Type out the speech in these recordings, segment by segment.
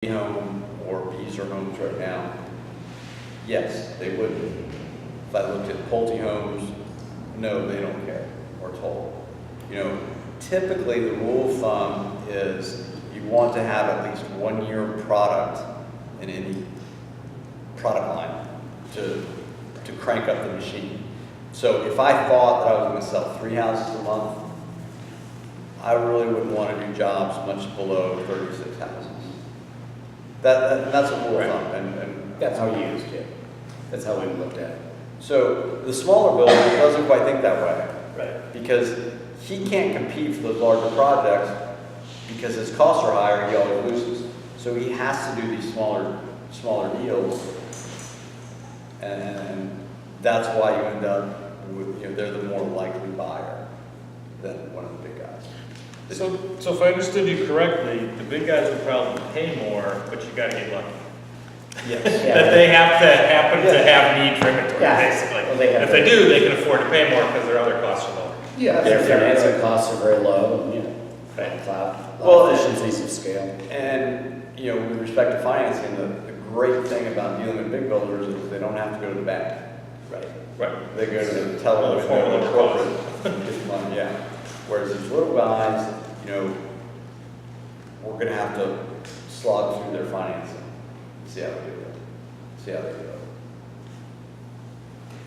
home or Beazer homes right now, yes, they would be. If I looked at Pulte homes, no, they don't care, or toll. Typically the rule of thumb is you want to have at least 1 year product in any product line to crank up the machine. So if I thought that I was going to sell 3 houses a month, I really wouldn't want to do jobs much below 36 houses. That's a rule of thumb, and That's how you used it. That's how we looked at it. so the smaller builder doesn't quite think that way, Right. because he can't compete for those larger projects because his costs are higher. He always loses, so he has to do these smaller deals, and that's why you end up with they're the more likely buyer than one of the big guys. So if I understood you correctly, the big guys would probably pay more, but you gotta get lucky. Yes. That they have to happen to have need for inventory, Yeah. basically. Well, they have If they do, they can afford to pay more because their other costs are lower. Yeah, their financing costs are very low, and, cloud, Well, efficiencies of scale. And with respect to financing, the great thing about dealing with big builders is they don't have to go to the bank. Right. Right. They go to the teller, they go to the corporate, get money, yeah. Whereas these little guys, we're gonna have to slog through their financing, see how they do it.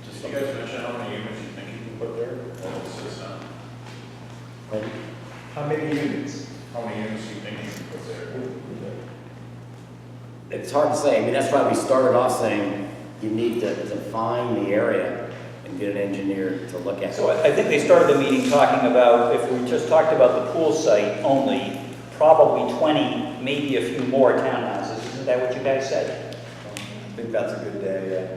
Just Did you guys mention how many units you think you can put there? What was this, How many units? How many units do you think you can put there? It's hard to say. I mean, that's why we started off saying you need to define the area and get an engineer to look at it. So I think they started the meeting talking about, if we just talked about the pool site only, probably 20, maybe a few more townhouses. Isn't that what you guys said? I think that's a good day,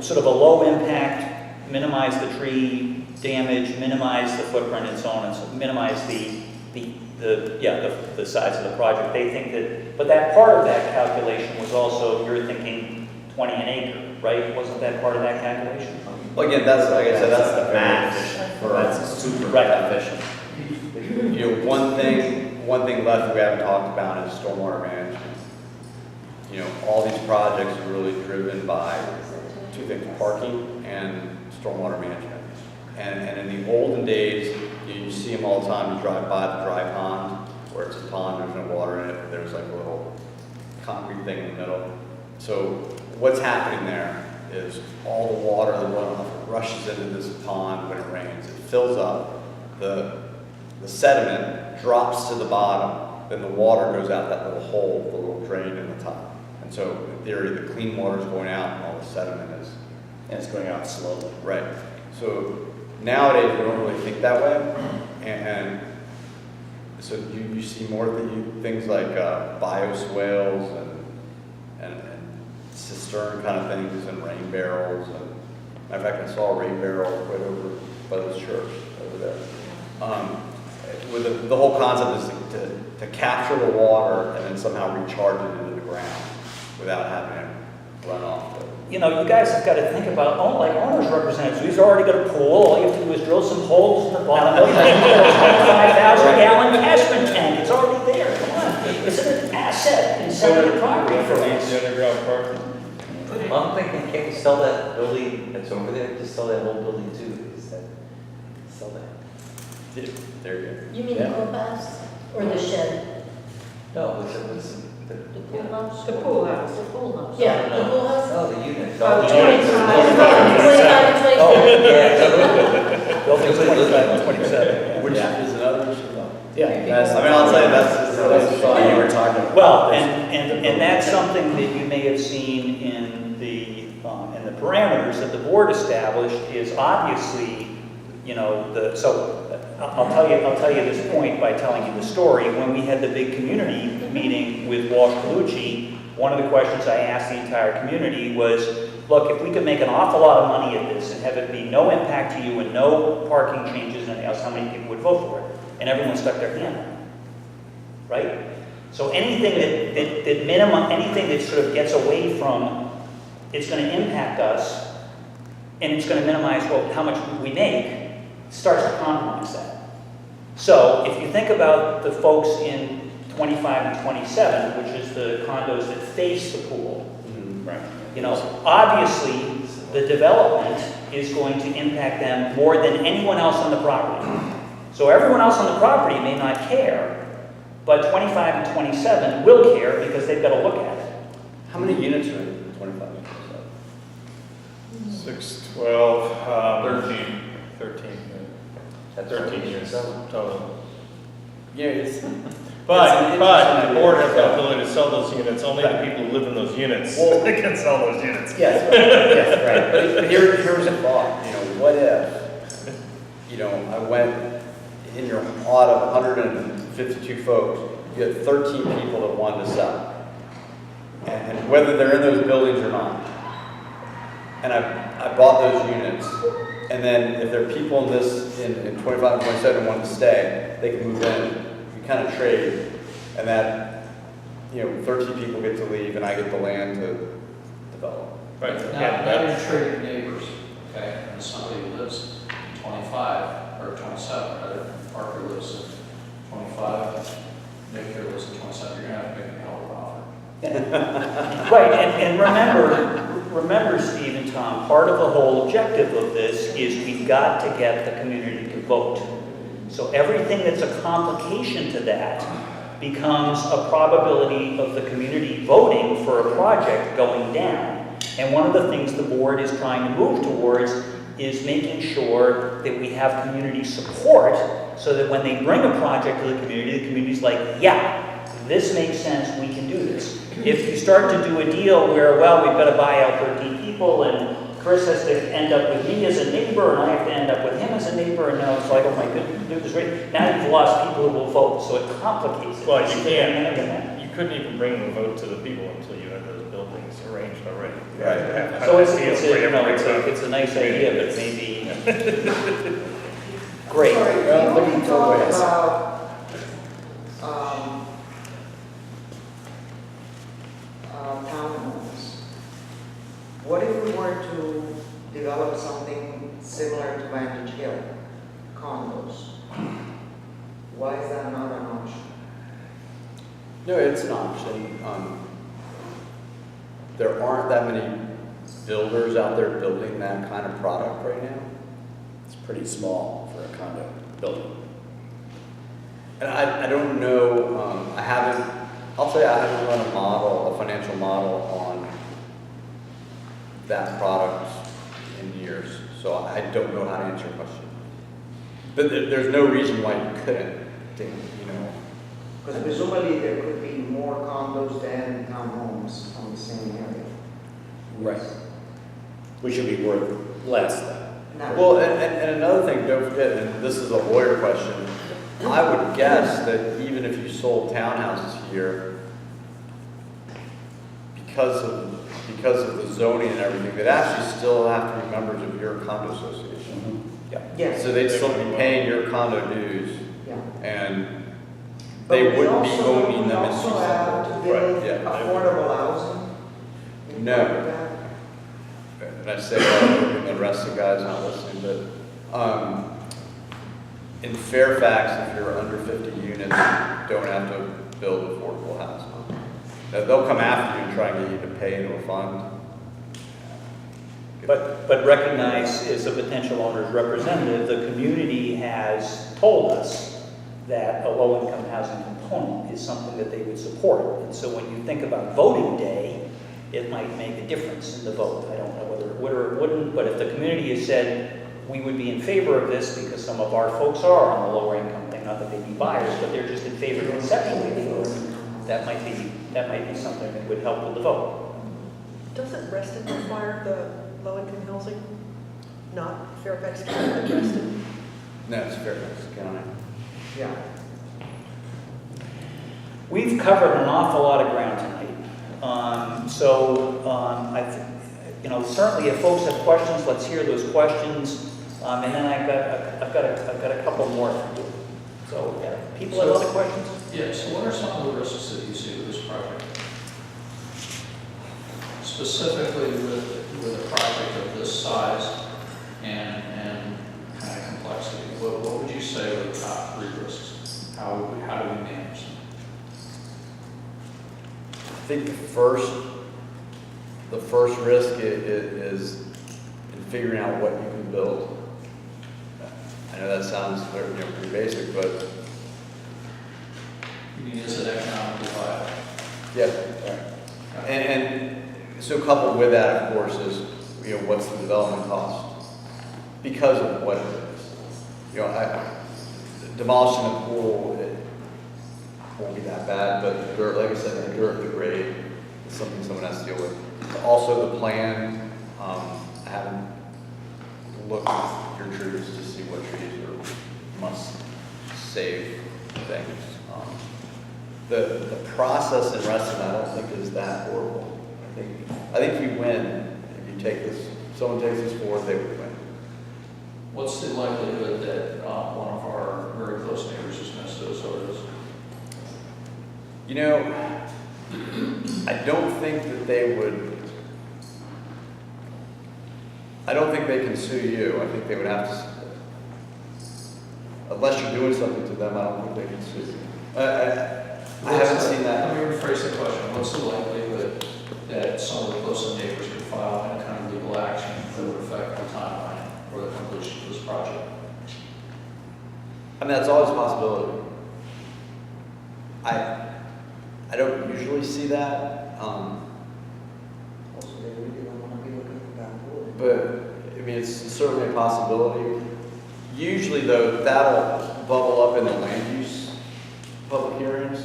Sort of a low impact, minimize the tree damage, minimize the footprint and so on, and so minimize the size of the project. They think that, but that part of that calculation was also, you're thinking 20 an acre, right? Wasn't that part of that calculation? Well, again, that's, like I said, that's the max. That's super Right. efficient. One thing left we haven't talked about is stormwater management. All these projects are really driven by two things: parking and stormwater management. And in the olden days, you see them all the time. You drive by the dry pond, where it's a pond, there's no water in it, but there's like a little concrete thing in the middle. So what's happening there is all the water, the runoff, rushes into this pond when it rains. It fills up, the sediment drops to the bottom, then the water goes out that little hole, the little drain in the top. And so in theory, the clean water is going out and all the sediment is. And it's going out slowly. Right. So nowadays, we don't really think that way. And so you see more things like bioswales and cistern kind of things and rain barrels. And matter of fact, I saw a rain barrel right over by this church over there. With the whole concept is to capture the water and then somehow recharge it into the ground without having it run off. You guys have got to think about, like owner's representatives. We've already got a pool. All you have to do is drill some holes in the bottom of it. 25,000-gallon catchment tank. It's already there. Come on. It's an asset in selling the property for us. The underground parking. Well, I'm thinking, can't you sell that building that's over there? Just sell that whole building too? Sell that? There you go. You mean the clubhouse or the shed? No, what's The pool house? The pool house. The pool house. Yeah, the pool house. Oh, the unit. Oh, the 25 and 27. Oh, yeah. Building's 25 and 27. Which Yeah. is another. Yeah, that's, I'll tell you, that's what you were talking about. Well, and that's something that you may have seen in the parameters that the board established is obviously, so I'll tell you this point by telling you the story. When we had the big community meeting with Walsh Colucci, one of the questions I asked the entire community was, look, if we could make an awful lot of money at this and have it be no impact to you and no parking changes and anything else, how many people would vote for it? And everyone stuck their hand up, right? So anything anything that sort of gets away from, it's going to impact us, and it's going to minimize how much we make, starts to compromise that. So if you think about the folks in 25 and 27, which is the condos that face the pool. Right. You know, obviously, the development is going to impact them more than anyone else on the property. So everyone else on the property may not care, but 25 and 27 will care because they've got to look at it. How many units are in 25 and 27? 6, 12, 13. 13. That's 13 years total. Yeah, it's. But it's the board has the yeah. ability to sell those units, only the people who live in those units Well- can sell those units. Yes, yes, right. But here's a thought, you know, what if, you know, I went in your lot of 152 folks, you had 13 people that wanted to sell. And whether they're in those buildings or not. And I bought those units. And then if there are people in this, in 25 and 27 want to stay, they can move in. You kind of trade. And that, you know, 13 people get to leave and I get the land to develop. Right. Now you're trading neighbors, okay? And somebody who lives in 25, or 27, rather, Parker lives in 25, Nick here lives in 27, you're gonna have to make a hell of an offer. Right, and remember, Steve and Tom, part of the whole objective of this is we've got to get the community to vote. So everything that's a complication to that becomes a probability of the community voting for a project going down. And one of the things the board is trying to move towards is making sure that we have community support so that when they bring a project to the community's like, yeah, this makes sense, we can do this. If you start to do a deal where, well, we've got to buy out 13 people and Chris has to end up with me as a neighbor and I have to end up with him as a neighbor, and now it's like, oh my goodness, great. Now you've lost people who will vote, so it complicates it. Well, you couldn't even bring the vote to the people until you had those buildings arranged already. You have to have So it's, deals it's, for a, you know, every it's a nice idea, but maybe, great. Sorry, Well, can looking you for talk ways. about townhomes? What if we were to develop something similar to Vantage Hill, condos? Why is that not an option? No, it's an option. There aren't that many builders out there building that kind of product right now. It's pretty small for a condo building. And I don't know, I'll say I haven't run a financial model on that product in years. So I don't know how to answer your question. But there's no reason why you couldn't, you know. Because presumably there could be more condos than townhomes on the same area. Right. Which should be worth less though. Now, Well, and another thing, don't forget, and this is a lawyer question, I would guess that even if you sold townhouses here, because of the zoning and everything, they'd actually still have to be members of your condo association. yes, So they'd still be paying your condo dues, yeah. and But they we wouldn't be also- owning them We in also have to build Right, yeah. affordable housing. in No. front of that. And I say that, and the rest of the guys not listening, but, in Fairfax, if you're under 50 units, you don't have to build affordable housing. Now, they'll come after you and try and get you to pay into a fund. But recognize, as a potential owner's representative, the community has told us that a low-income housing component is something that they would support. And so when you think about voting day, it might make a difference in the vote. I don't know whether it would or it wouldn't, but if the community has said, we would be in favor of this because some of our folks are on the lower income thing, not that they'd be buyers, but they're just in favor conceptually, that might be something that would help with the vote. Doesn't Reston require the low-income housing? Not Fairfax County, but Reston? No, it's Fairfax County. Yeah. We've covered an awful lot of ground tonight. I think, you know, certainly if folks have questions, let's hear those questions. And then I've got a couple more for you. So, yeah, people have other questions? Yeah, so what are some of the risks that you see with this project? Specifically with a project of this size and kind of complexity, what would you say are the top 3 risks? How do we manage them? think the first risk is in figuring out what you can build. I know that sounds pretty basic, but You mean, is it economically viable? yeah. And so coupled with that, of course, is what's the development cost because of what it is. Demolishing the pool, it won't be that bad, but dirt, like I said, the dirt, the grade, is something someone has to deal with. Also, the plan, I haven't looked at your trees to see what trees are must-save things. The process in Reston, I don't think is that horrible. I think we win if you take this. Someone takes this forward, they would win. What's the likelihood that one of our very close neighbors is going to sue us over this? I don't think that they would. I don't think they can sue you. I think they would have to, unless you're doing something to them, I don't think they can sue you. I haven't seen that. Let me rephrase the question. What's the likelihood that some of the close neighbors could file any kind of legal action that would affect the timeline or the completion of this project? I mean, that's always a possibility. I don't usually see that, Also, they really don't want to be looking for that wood. but I mean, it's certainly a possibility. Usually, though, that'll bubble up in the land use public hearings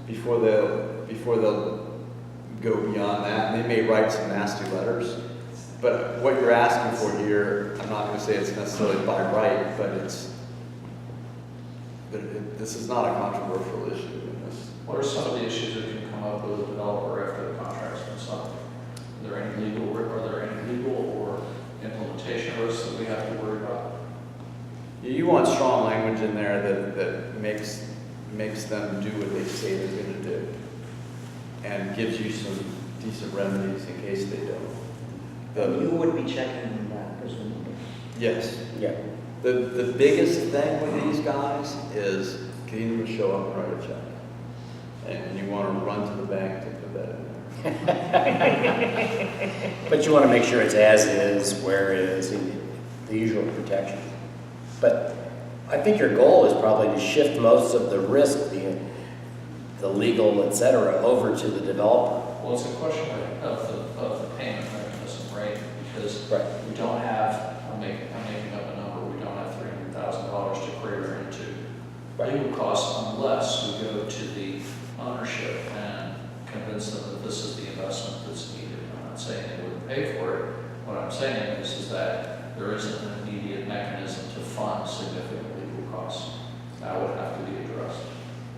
before they'll go beyond that. And they may write some nasty letters. But what you're asking for here, I'm not going to say it's necessarily by right, but this is not a controversial issue in this. What are some of the issues that can come up with a developer after the contract's been signed? Are there any legal or implementation risks that we have to worry about? You want strong language in there that makes them do what they say they're going to do, and gives you some decent remedies in case they don't. You would be checking on that, presumably. Yes. Yeah. The biggest thing with these guys is getting them to show up and write a check. And you want to run to the bank to put that in there. But you want to make sure it's as is, where is, the usual protection. But I think your goal is probably to shift most of the risk, the legal, et cetera, over to the developer. Well, it's a question of the payment mechanism, right? Because Right. we don't have, I'm making up a number, we don't have $300,000 to crater into legal costs unless we go to the ownership and convince them that this is the investment that's needed. I'm not saying they wouldn't pay for it. What I'm saying is that there isn't an immediate mechanism to fund significant legal costs. That would have to be addressed.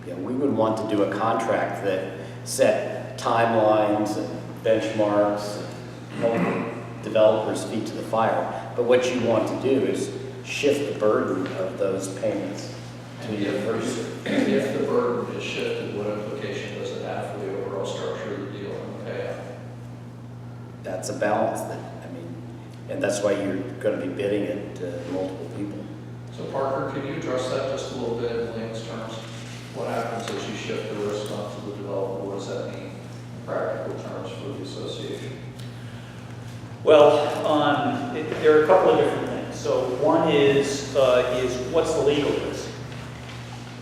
Yeah, we would want to do a contract that set timelines and benchmarks and hold developers' feet to the fire. But what you want to do is shift the burden of those payments to your person. If the burden is shifted, what implication does it have for the overall structure of the deal and the payout? That's a balance and that's why you're going to be bidding it to multiple people. So Parker, can you address that just a little bit in layman's terms? What happens as you shift the risk onto the developer? What does that mean in practical terms for the association? Well, there are a couple of different things. So one is what's the legal risk?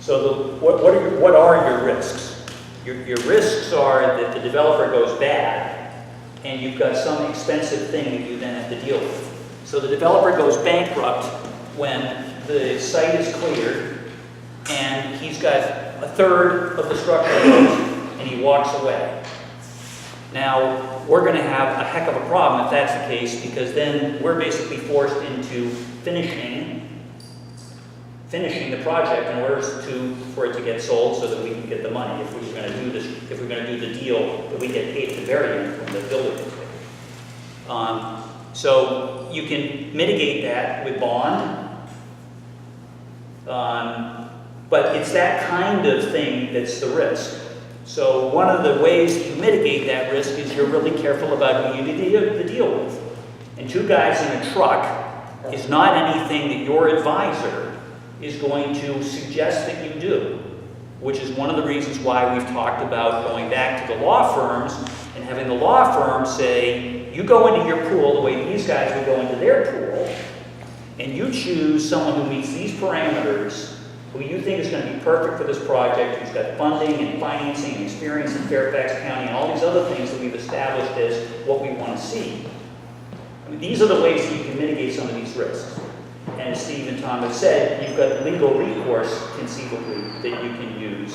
So what are your risks? Your risks are that the developer goes bad and you've got some expensive thing that you then have to deal with. So the developer goes bankrupt when the site is cleared and he's got a third of the structure and he walks away. Now, we're going to have a heck of a problem if that's the case, because then we're basically forced into finishing the project in order for it to get sold so that we can get the money. If we're going to do this, if we're going to do the deal, that we get paid at the very end from the building inspector. So you can mitigate that with bond, but it's that kind of thing that's the risk. So one of the ways that you mitigate that risk is you're really careful about who you do the deal with. And two guys in a truck is not anything that your advisor is going to suggest that you do. which is one of the reasons why we've talked about going back to the law firms and having the law firm say, you go into your pool the way these guys would go into their pool, and you choose someone who meets these parameters, who you think is going to be perfect for this project, who's got funding and financing and experience in Fairfax County and all these other things that we've established as what we want to see. I mean, these are the ways that you can mitigate some of these risks. And as Steve and Tom have said, you've got legal recourse conceivably that you can use.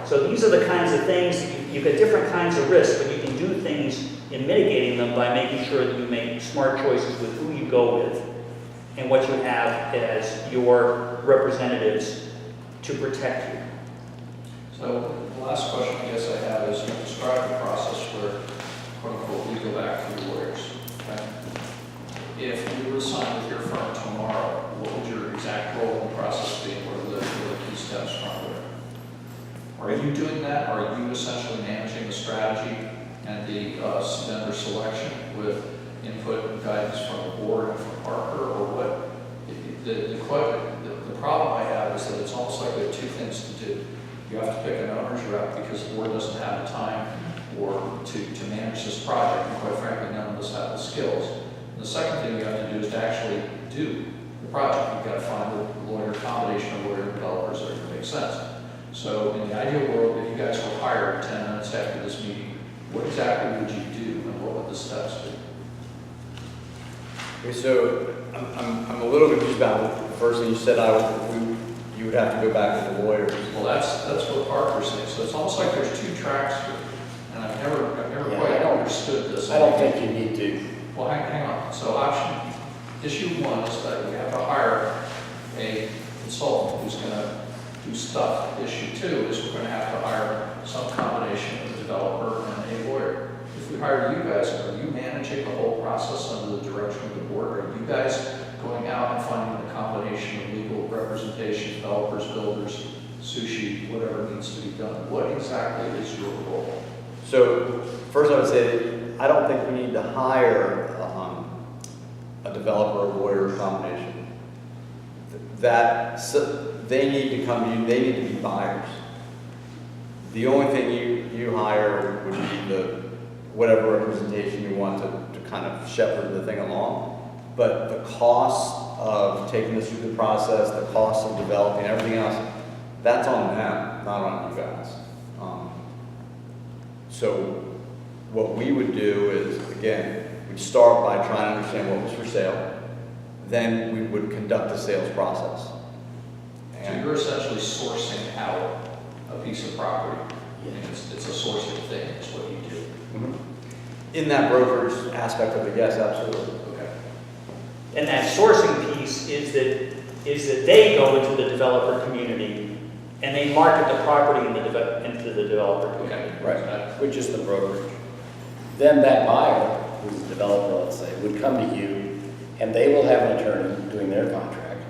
So these are the kinds of things, you've got different kinds of risks, but you can do things in mitigating them by making sure that you make smart choices with who you go with and what you have as your representatives to protect you. So the last question I guess I have is, you describe the process where, quote unquote, we go back to the lawyers. Okay? If you were to sign with your firm tomorrow, what would your exact role in the process be? What are the key steps from there? Are you doing that? Are you essentially managing the strategy and the vendor selection with input and guidance from the board and from Parker, or what? The problem I have is that it's almost like there are two things to do. You have to pick an owner's rep because the board doesn't have the time or to manage this project, and quite frankly, none of us have the skills. And the second thing you have to do is to actually do the project. You've got to find the lawyer combination of lawyer developers that are going to make sense. So in the ideal world, if you guys were hired 10 minutes after this meeting, what exactly would you do and what would the steps be? Okay, so I'm a little confused about the first thing you said. You would have to go back to the lawyers. Well, that's what Parker's saying. So it's almost like there's two tracks here, and I've never Yeah, quite understood this. I don't think you need to. Well, hang on. So issue one is that we have to hire a consultant who's going to do stuff. Issue two is we're going to have to hire some combination of a developer and a lawyer. If we hire you guys, are you managing the whole process under the direction of the board? Are you guys going out and finding the combination of legal representation, developers, builders, sushi, whatever needs to be done? What exactly is your role? So first I would say that I don't think we need to hire a developer or lawyer combination. They need to come to you, they need to be buyers. The only thing you hire would be whatever representation you want to kind of shepherd the thing along. But the cost of taking this through the process, the cost of developing everything else, that's on them, not on you guys. So what we would do is, again, we'd start by trying to understand what was for sale. Then we would conduct the sales process. So you're essentially sourcing out a piece of property. Yeah. And it's a sourcing thing, is what you do. Mhm. In that brokerage aspect of it, yes, absolutely. Okay. And that sourcing piece is that they go into the developer community and they market the property into the developer community. Okay. Right, which is the brokerage. Then that buyer, who's a developer, let's say, would come to you, and they will have an attorney doing their contract,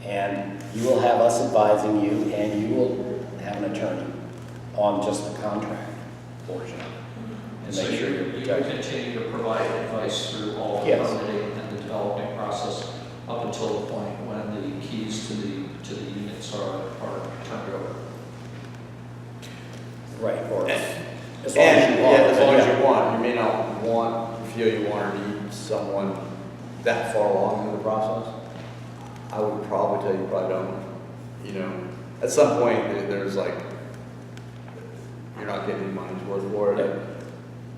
and you will have us advising you, and you will have an attorney on just the contract portion of it. And To so make sure you're you protected. continue to provide advice through all the Yes. permitting and the developing process up until the point when the keys to the units are turned over. Right, or And- as long as you want. Yeah, as long as Yeah. you want. You may not feel you want or need someone that far along in the process. I would probably tell you probably don't. You know, at some point there's like, you're not getting any money's worth for it. Yeah.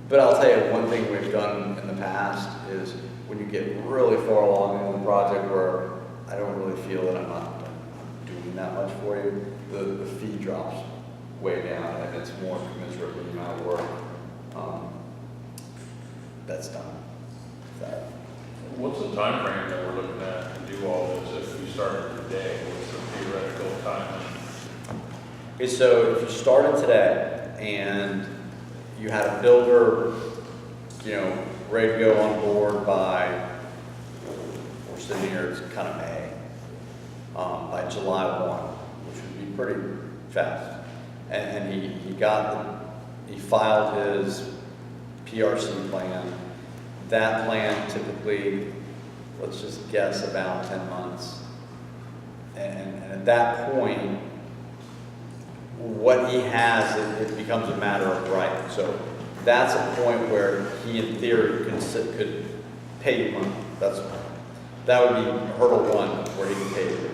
But I'll tell you, one thing we've done in the past is when you get really far along in the project where I don't really feel that I'm doing that much for you, the fee drops way down and it's more commensurate with the amount of work that's done. What's the time frame that we're looking at to do all this? If we started today, what's the theoretical timeline? Okay, so if you started today and you had a builder, ready to go on board by, we're sitting here, it's kind of May, by July 1, which would be pretty fast. And he filed his PRC plan. That plan typically, let's just guess, about 10 months. And at that point, what he has, it becomes a matter of right. So that's a point where he, in theory, could pay you money. That would be hurdle one, where he can pay you.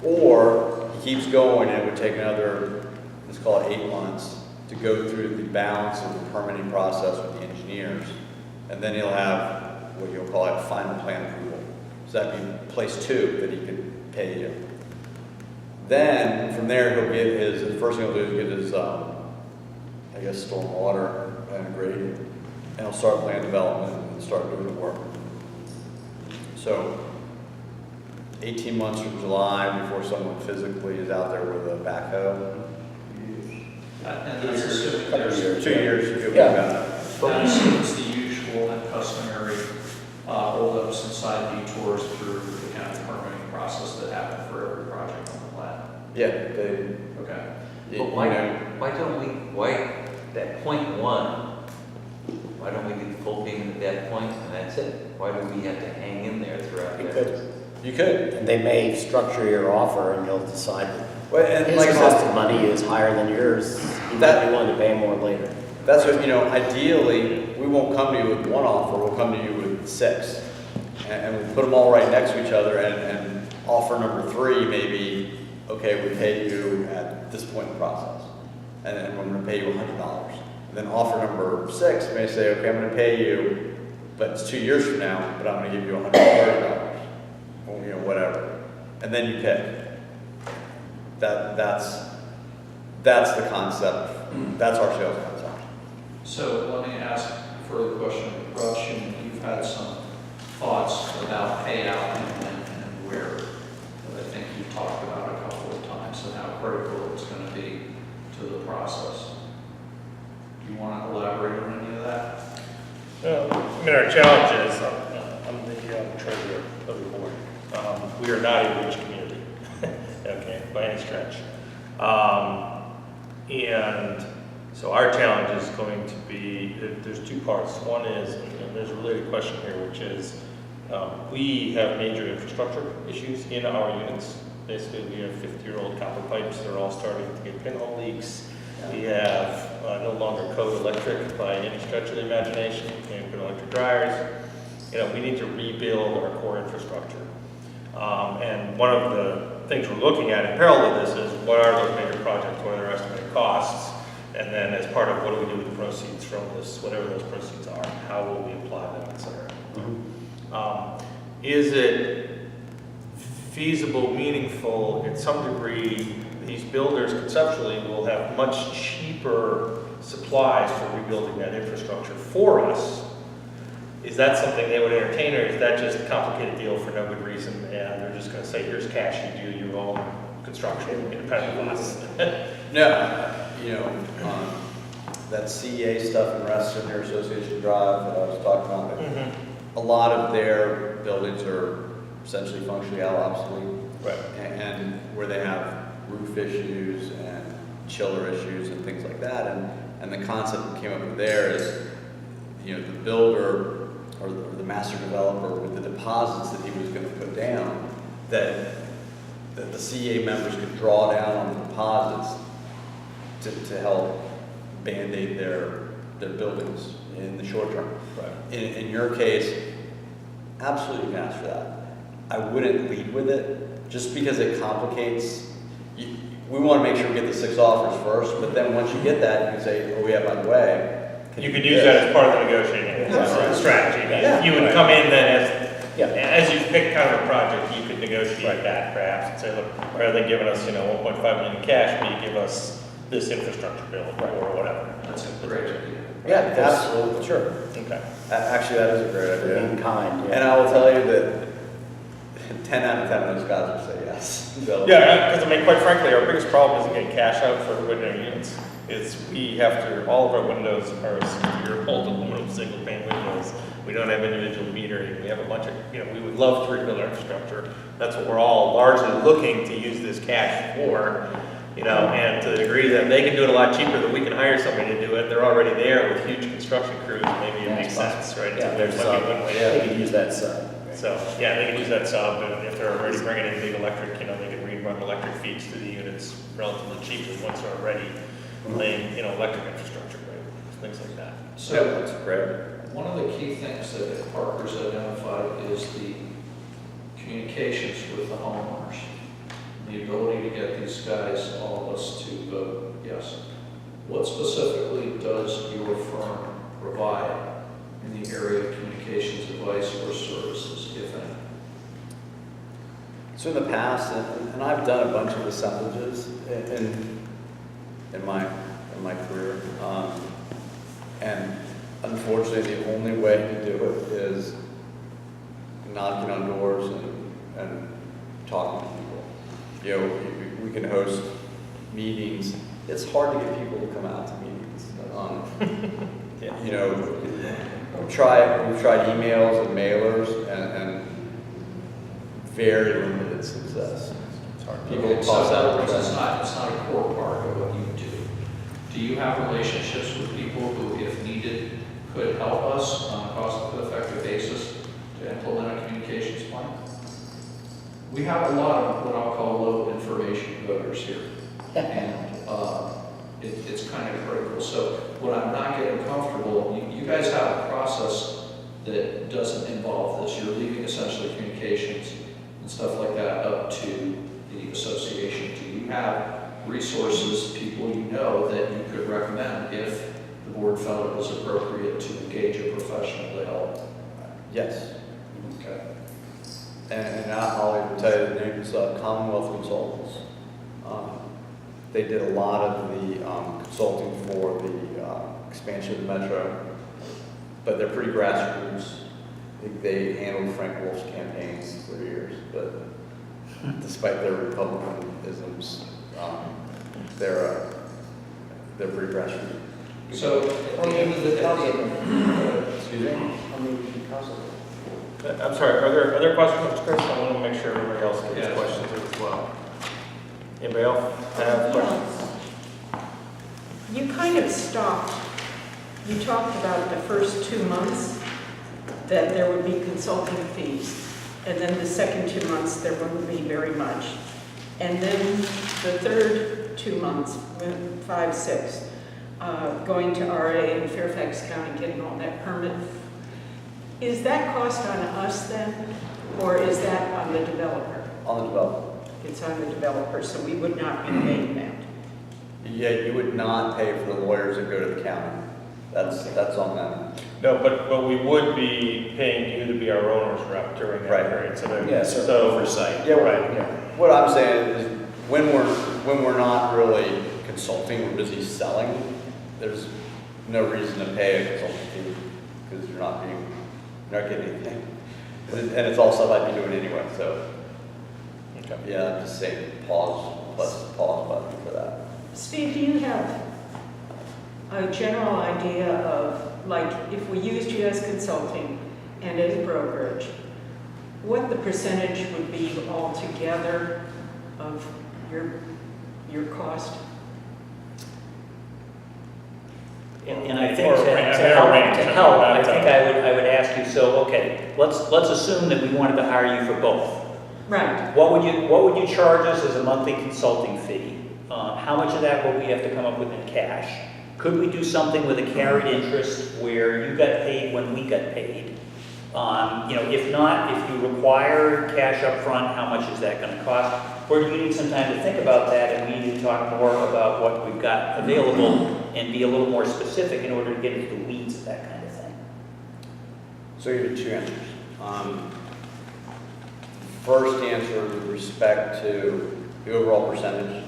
Or he keeps going, and it would take another, let's call it 8 months, to go through the balance of the permitting process with the engineers. And then he'll have what you'll call a final plan approval. So that'd be place 2 that he could pay you. Then, from there, he'll get the first thing he'll do is get his, I guess, stormwater and grading, and he'll start land development and start doing the work. So, 18 months from July before someone physically is out there with a backhoe. And that's assuming there's, 2 years. You'll be Yeah. done. that assumes the usual and customary holdups and side detours through the county permitting process that happen for every project on the plat. Yeah, they, Okay. But why don't we, that point 1, why don't we do the full payment at that point and that's it? Why do we have to hang in there throughout You that? could. you could. And they may structure your offer and you'll decide that Well, and his like I cost said, of money is higher than yours. You might That- be willing to pay more later. that's what, ideally, we won't come to you with one offer, we'll come to you with 6. And we'll put them all right next to each other, and offer number 3 maybe, okay, we pay you at this point in the process. And then we're gonna pay you $100. And then offer number 6 may say, okay, I'm gonna pay you, but it's 2 years from now, but I'm gonna give you $130. Or, whatever. And then you pick. That's the concept. That's our sales concept. So let me ask a further question. Rush, and you've had some thoughts about payout and where that I think you've talked about a couple of times and how critical it's going to be to the process. Do you want to elaborate on any of that? Our challenge is, I'm the treasurer of the board. We are not a rich community, okay, by any stretch. And so our challenge is going to be, there's 2 parts. One is, and there's a related question here, which is, we have major infrastructure issues in our units. Basically, we have 50-year-old copper pipes that are all starting to get pinhole leaks. We have no longer code electric by any stretch of the imagination. We can't put electric dryers. We need to rebuild our core infrastructure. And one of the things we're looking at in parallel to this is what are those major projects, what are their estimated costs, and then as part of what do we do with the proceeds from this, whatever those proceeds are, how will we apply them, et cetera. Is it feasible, meaningful, in some degree, these builders conceptually will have much cheaper supplies for rebuilding that infrastructure for us? Is that something they would entertain, or is that just a complicated deal for no good reason, and they're just going to say, here's cash, you do your own construction independent of us? No, that CEA stuff in Reston, their Association Drive that I was talking about, a lot of their buildings are essentially functionally obsolete. Right. And where they have roof issues and chiller issues and things like that. And the concept that came up with there is, the builder or the master developer with the deposits that he was going to put down, that the CEA members could draw down on the deposits to help band-aid their buildings in the short term. Right. In your case, absolutely you can ask for that. I wouldn't lead with it, just because it complicates. We want to make sure we get the 6 offers first, but then once you get that, you can say, oh yeah, by the way. You could use that as part of the negotiating strategy. Yeah. You would come in then Yeah. as you pick kind of a project, you could negotiate that perhaps and say, look, rather than giving us, 1.5 million in cash, will you give us this infrastructure bill or whatever? That's a great idea. Yeah, absolutely, sure. Okay. Actually, that is a great idea. In kind, And I will tell you that 10 out of 10 of those guys will say yes. Yeah, because quite frankly, our biggest problem isn't getting cash out for window units. All of our windows are 60-year-old aluminum single pane windows. We don't have individual metering. We have a bunch of, we would love to rebuild our infrastructure. That's what we're all largely looking to use this cash for, and to the degree that they can do it a lot cheaper than we can hire somebody to do it. They're already there with huge construction crews. Maybe it makes sense, right? Yeah, So there's might be one way. they can use that sub. So, yeah, they can use that sub, and if they're already bringing in big electric, they can run electric feeds to the units relatively cheaply once they're already laying, electric infrastructure, right? Things like that. So That's great. one of the key things that Parker's identified is the communications with the homeowners. The ability to get these guys, all of us, to vote yes. What specifically does your firm provide in the area of communications advice or services, if any? So in the past, and I've done a bunch of assemblages in my career, and unfortunately, the only way to do it is knocking on doors and talking to people. We can host meetings. It's hard to get people to come out to meetings. We've tried emails and mailers and very limited success. People Okay, toss so out. it's not a core part of what you do. Do you have relationships with people who, if needed, could help us on a cost-effective basis to implement a communications plan? We have a lot of what I'll call low information voters here. And it's kind of critical. So when I'm not getting comfortable, you guys have a process that doesn't involve this. You're leaving essentially communications and stuff like that up to the association. Do you have resources, people you know, that you could recommend if the board felt it was appropriate to engage a professional to help? Yes. Okay. And I'll even tell you the names, Commonwealth Consultants. They did a lot of the consulting for the expansion of the metro, but they're pretty grassroots. They handled Frank Wolf's campaigns for years, but despite their Republicanisms, they're pretty grassroots. So at the end of the day, Excuse me? I'm sorry, are there other questions, Mr. Chris? I want to make sure everybody else gets Yes. questions as well. Anybody else have questions? You kind of stopped. You talked about the first 2 months that there would be consulting fees. And then the second 2 months, there wouldn't be very much. And then the third 2 months, 5, 6, going to RA and Fairfax County, getting all that permit. Is that cost on us then, or is that on the developer? On the developer. It's on the developer, so we would not be paying that. Yeah, you would not pay for the lawyers that go to the county. That's on them. No, but we would be paying you to be our owner's rep during that Right. period. So Oversight. Yeah, right. What I'm saying is, when we're not really consulting, we're busy selling. There's no reason to pay a consulting fee because you're not getting anything, and it's all stuff I'd be doing anyway. So, Okay. yeah, I'm just saying pause button for that. Steve, do you have a general idea of, like, if we used you as consulting and as brokerage, what the percentage would be altogether of your cost? And I think Or to a range, help, I I would ask you, so, okay, let's assume that we wanted to hire you for both. Right. What would you charge us as a monthly consulting fee? How much of that will we have to come up with in cash? Could we do something with a carried interest where you got paid when we got paid? If not, if you require cash up front, how much is that going to cost? Or do you need some time to think about that and we need to talk more about what we've got available and be a little more specific in order to get into the weeds of that kind of thing? So you have two answers. First answer with respect to the overall percentage.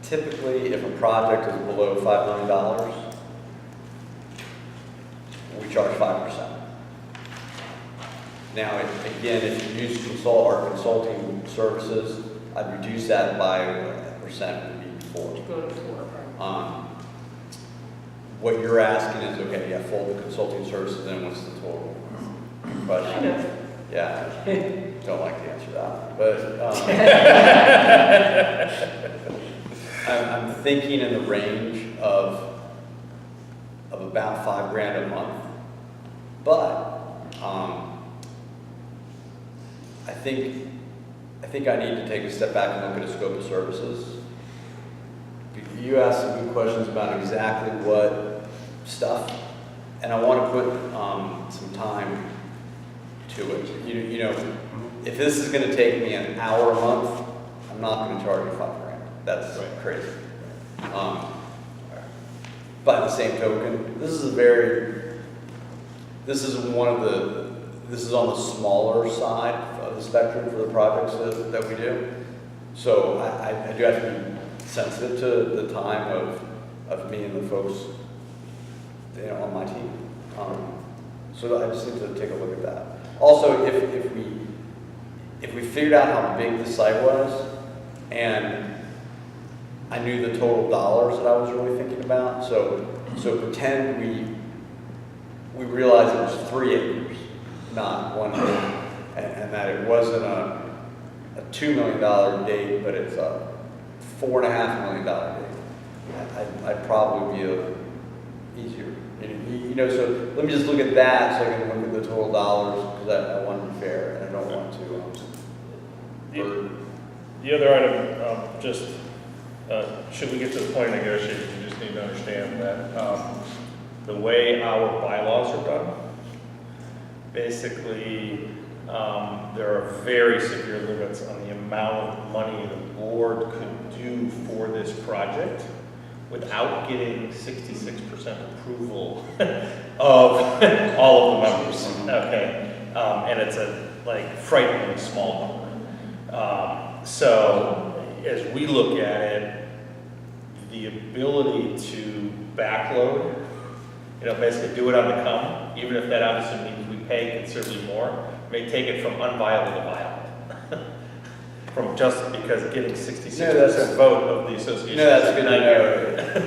Typically, if a project is below $5 million, we charge 5%. Now, again, if you use our consulting services, I'd reduce that by a percent, would be 4. To go to 4. What you're asking is, okay, yeah, fold the consulting services in, what's the total? Question. Kind of. Yeah, don't like to answer that, but I'm thinking in the range of about $5,000 a month. But I think I think I need to take a step back and look at a scope of services. You asked some good questions about exactly what stuff, and I want to put some time to it. You know, if this is going to take me an hour a month, I'm not going to charge you $5,000. That's crazy. By the same token, this is on the smaller side of the spectrum for the projects that we do. So I do have to be sensitive to the time of me and the folks, on my team. So I just need to take a look at that. Also, if we figured out how big the site was, and I knew the total dollars that I was really thinking about, so pretend we realized it was 3 acres, not 1 acre, and that it wasn't a $2 million date, but it's a $4.5 million date. I'd probably be easier. So let me just look at that so I can look at the total dollars, because I want to be fair and I don't want to. The other item, should we get to the point of negotiation, we just need to understand that the way our bylaws are done, basically, there are very severe limits on the amount of money the board could do for this project without getting 66% approval of all of the members, okay? And it's a frighteningly small number. So as we look at it, the ability to backload, basically do it on the come, even if that obviously means we pay considerably more, may take it from unviable to viable. From just because getting 66% vote of the association. No, that's good to know.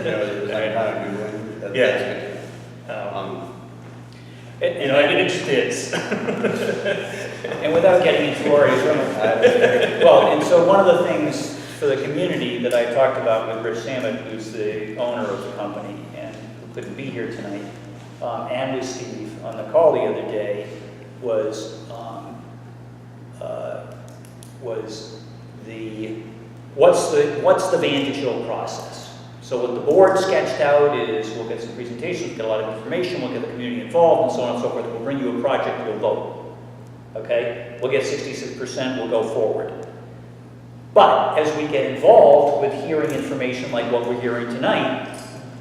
There's that kind of new one. That's good. It is. And without getting into Lori's room, and so one of the things for the community that I talked about with Rich Samet, who's the owner of the company and who couldn't be here tonight, and with Steve on the call the other day, was what's the Vantage Hill process? So what the board sketched out is we'll get some presentations, get a lot of information, we'll get the community involved, and so on and so forth. We'll bring you a project, you'll vote. Okay? We'll get 66%, we'll go forward. But as we get involved with hearing information like what we're hearing tonight,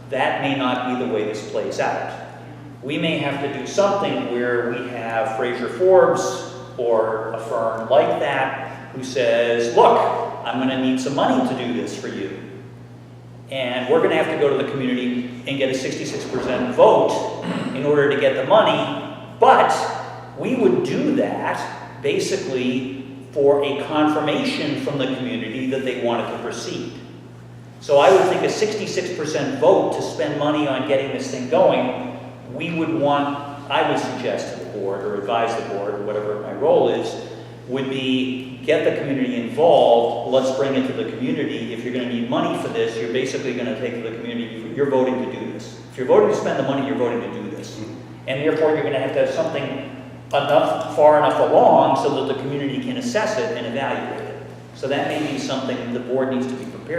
that may not be the way this plays out. We may have to do something where we have Fraser Forbes or a firm like that who says, look, I'm going to need some money to do this for you. And we're going to have to go to the community and get a 66% vote in order to get the money. But we would do that basically for a confirmation from the community that they wanted to proceed. So I would think a 66% vote to spend money on getting this thing going, I would suggest to the board or advise the board, or whatever my role is, would be get the community involved, let's bring it to the community. If you're going to need money for this, you're basically going to take to the community, you're voting to do this. If you're voting to spend the money, you're voting to do this. And therefore you're going to have something far enough along so that the community can assess it and evaluate it. So that may be something the board needs to be prepared